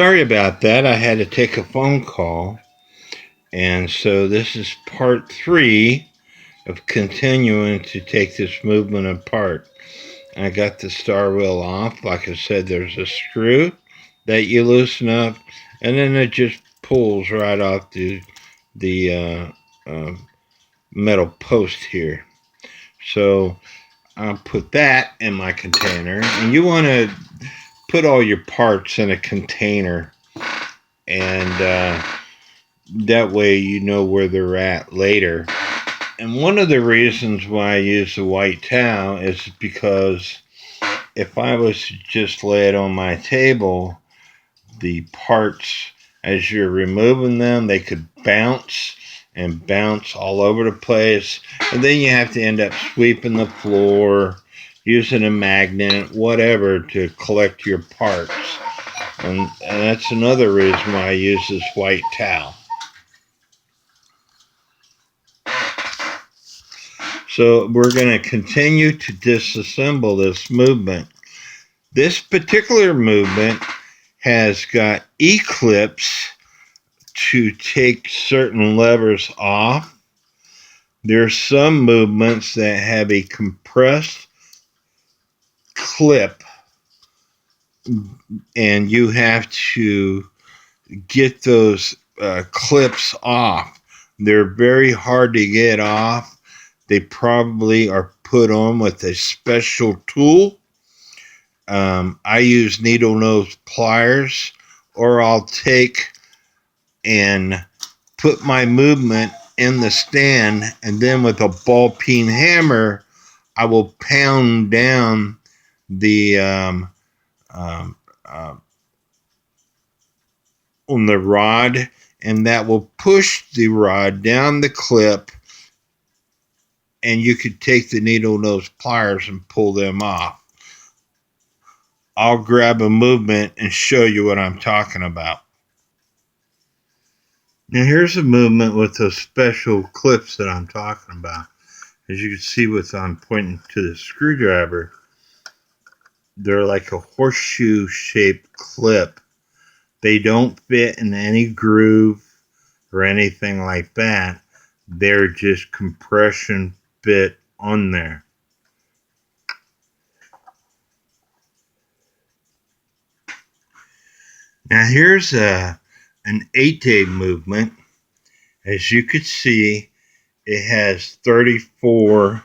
Sorry about that. I had to take a phone call. And so this is part 3 of continuing to take this movement apart. I got the star wheel off. Like I said, there's a screw that you loosen up, and then it just pulls right off the metal post here. So I'll put that in my container. And you want to put all your parts in a container, and that way you know where they're at later. And one of the reasons why I use the white towel is because if I was to just lay it on my table, the parts, as you're removing them, they could bounce and bounce all over the place. And then you have to end up sweeping the floor, using a magnet, whatever, to collect your parts. And that's another reason why I use this white towel. So we're going to continue to disassemble this movement. This particular movement has got E-clips to take certain levers off. There's some movements that have a compressed clip, and you have to get those clips off. They're very hard to get off. They probably are put on with a special tool. I use needle nose pliers, or I'll take and put my movement in the stand, and then with a ball peen hammer, I will pound down the um, on the rod, and that will push the rod down the clip, and you could take the needle nose pliers and pull them off. I'll grab a movement and show you what I'm talking about. Now here's a movement with those special clips that I'm talking about. As you can see with I'm pointing to the screwdriver, they're like a horseshoe shaped clip. They don't fit in any groove or anything like that. They're just compression fit on there. Now here's an 8-day movement. As you could see, it has 34/1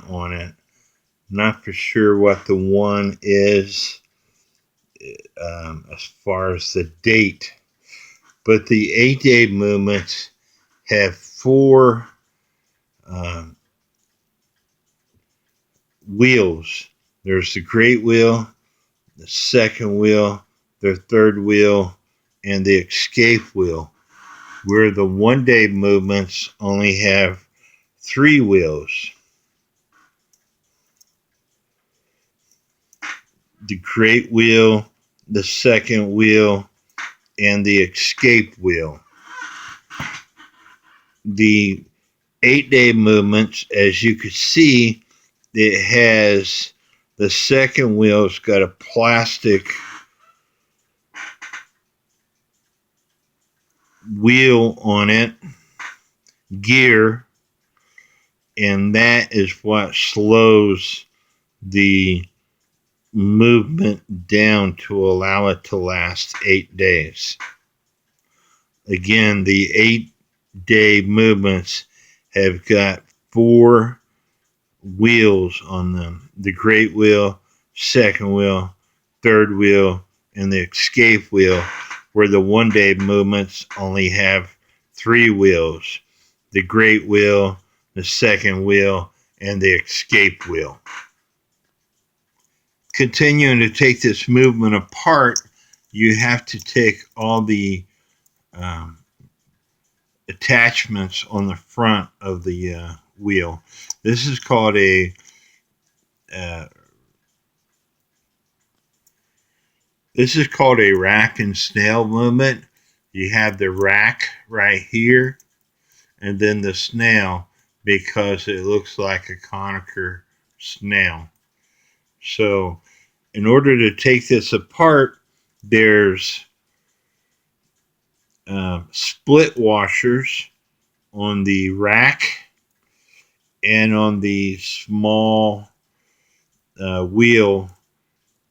on it. Not for sure what the 1 is as far as the date, but the 8-day movements have 4 wheels. There's the great wheel, the second wheel, the third wheel, and the escape wheel, where the 1-day movements only have 3 wheels. The great wheel, the second wheel, and the escape wheel. The 8-day movements, as you can see, it has the second wheel's got a plastic wheel on it, gear, and that is what slows the movement down to allow it to last 8 days. Again, the 8-day movements have got 4 wheels on them. The great wheel, second wheel, third wheel, and the escape wheel, where the 1-day movements only have 3 wheels. The great wheel, the second wheel, and the escape wheel. Continuing to take this movement apart, you have to take all the attachments on the front of the wheel. This is called a rack and snail movement. You have the rack right here, and then the snail, because it looks like a conical snail. So in order to take this apart, there's split washers on the rack and on the small wheel.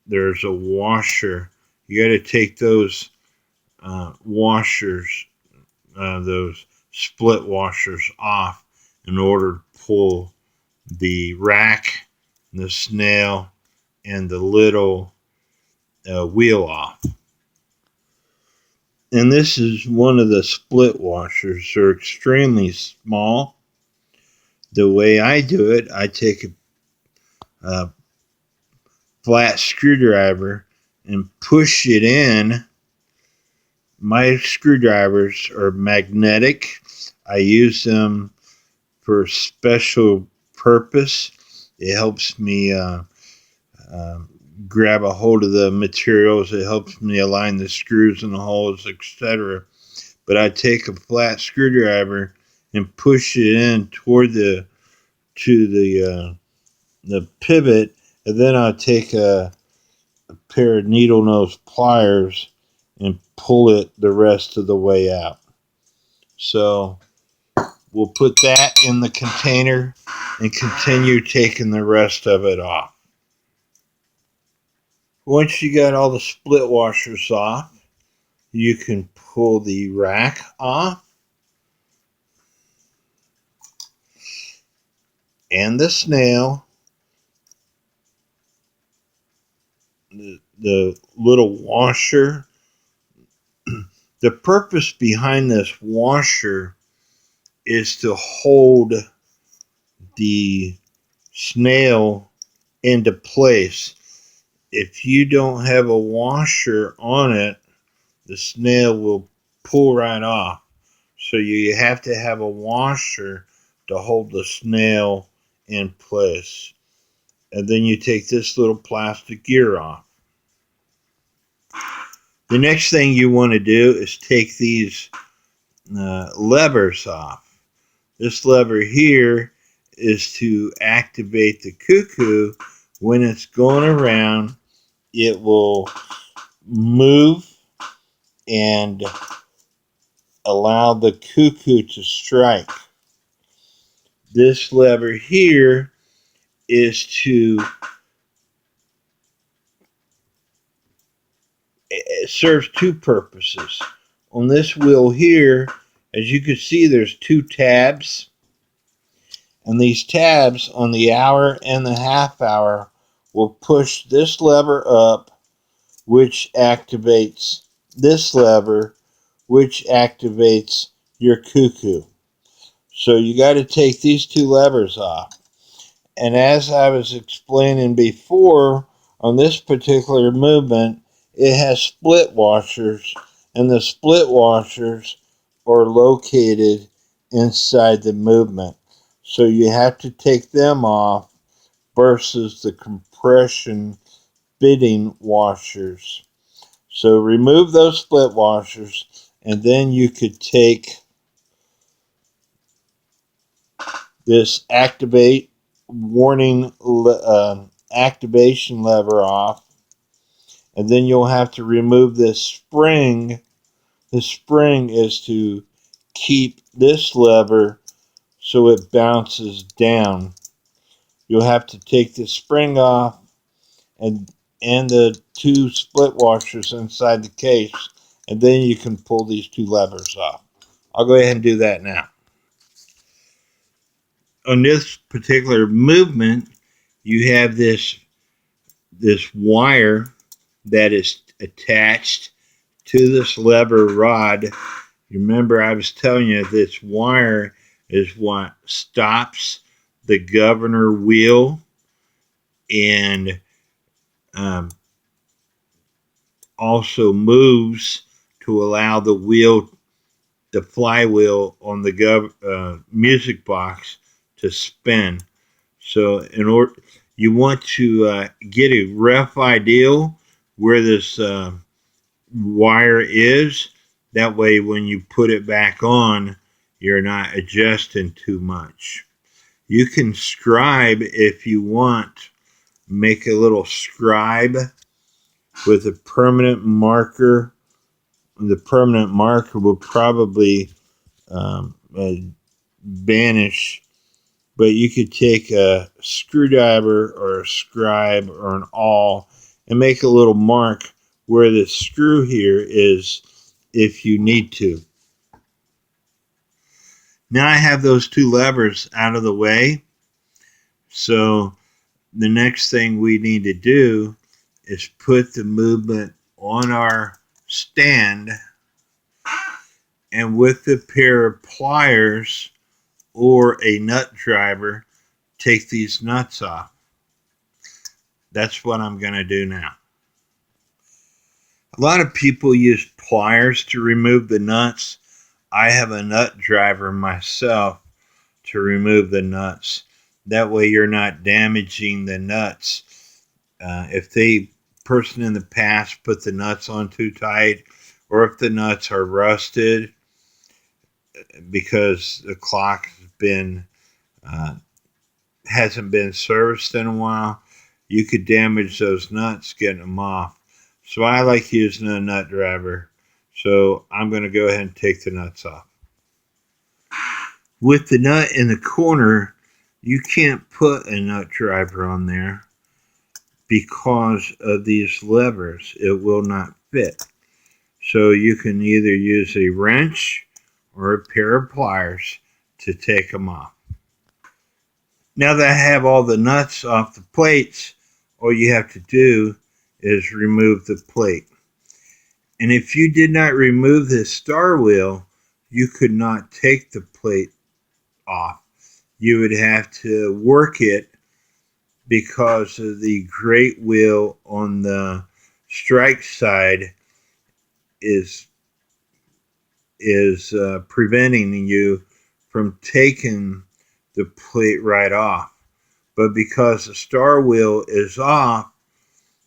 There's a washer. You got to take those washers, those split washers off in order to pull the rack, the snail, and the little wheel off. And this is one of the split washers. They're extremely small. The way I do it, I take a flat screwdriver and push it in. My screwdrivers are magnetic. I use them for special purpose. It helps me grab a hold of the materials. It helps me align the screws and the holes, etc. But I take a flat screwdriver and push it in toward the pivot, and then I'll take a pair of needle nose pliers and pull it the rest of the way out. So we'll put that in the container and continue taking the rest of it off. Once you got all the split washers off, you can pull the rack off and the snail, the little washer. The purpose behind this washer is to hold the snail into place. If you don't have a washer on it, the snail will pull right off. So you have to have a washer to hold the snail in place. And then you take this little plastic gear off. The next thing you want to do is take these levers off. This lever here is to activate the cuckoo. When it's going around, it will move and allow the cuckoo to strike. This lever here is it serves two purposes. On this wheel here, as you can see, there's two tabs. And these tabs on the hour and the half hour will push this lever up, which activates this lever, which activates your cuckoo. So you got to take these two levers off. And as I was explaining before, on this particular movement, it has split washers, and the split washers are located inside the movement. So you have to take them off versus the compression fitting washers. So remove those split washers, and then you could take this activate warning activation lever off, and then you'll have to remove this spring. The spring is to keep this lever so it bounces down. You'll have to take the spring off and the two split washers inside the case, and then you can pull these two levers off. I'll go ahead and do that now. On this particular movement, you have this wire that is attached to this lever rod. You remember I was telling you this wire is what stops the governor wheel and also moves to allow the wheel, the flywheel on the music box to spin. So in order, you want to get a rough idea where this wire is. That way when you put it back on, you're not adjusting too much. You can scribe if you want make a little scribe with a permanent marker. The permanent marker will probably vanish, but you could take a screwdriver or a scribe or an awl and make a little mark where the screw here is if you need to. Now I have those two levers out of the way, so the next thing we need to do is put the movement on our stand, and with the pair of pliers or a nut driver, take these nuts off. That's what I'm going to do now. A lot of people use pliers to remove the nuts. I have a nut driver myself to remove the nuts. That way you're not damaging the nuts. If the person in the past put the nuts on too tight, or if the nuts are rusted because the clock hasn't been serviced in a while, you could damage those nuts getting them off. So I like using a nut driver. So I'm going to go ahead and take the nuts off. With the nut in the corner, you can't put a nut driver on there because of these levers. It will not fit. So you can either use a wrench or a pair of pliers to take them off. Now that I have all the nuts off the plates, all you have to do is remove the plate. And if you did not remove this star wheel, you could not take the plate off. You would have to work it because of the great wheel on the strike side is preventing you from taking the plate right off. But because the star wheel is off,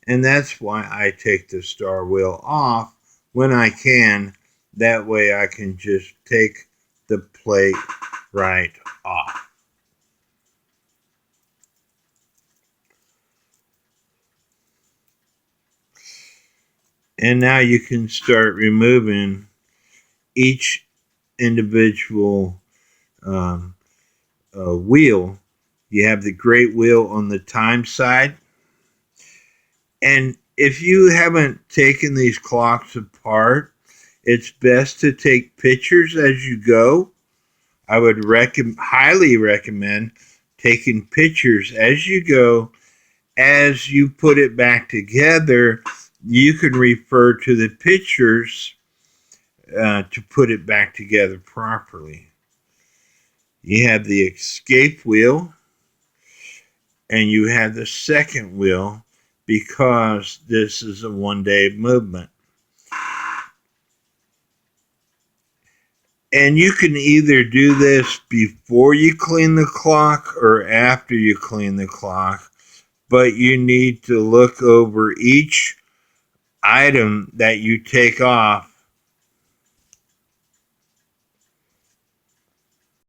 and that's why I take the star wheel off when I can, that way I can just take the plate right off. And now you can start removing each individual wheel. You have the great wheel on the time side. And if you haven't taken these clocks apart, it's best to take pictures as you go. I would highly recommend taking pictures as you go. As you put it back together, you can refer to the pictures to put it back together properly. You have the escape wheel, and you have the second wheel because this is a one-day movement. And you can either do this before you clean the clock or after you clean the clock, but you need to look over each item that you take off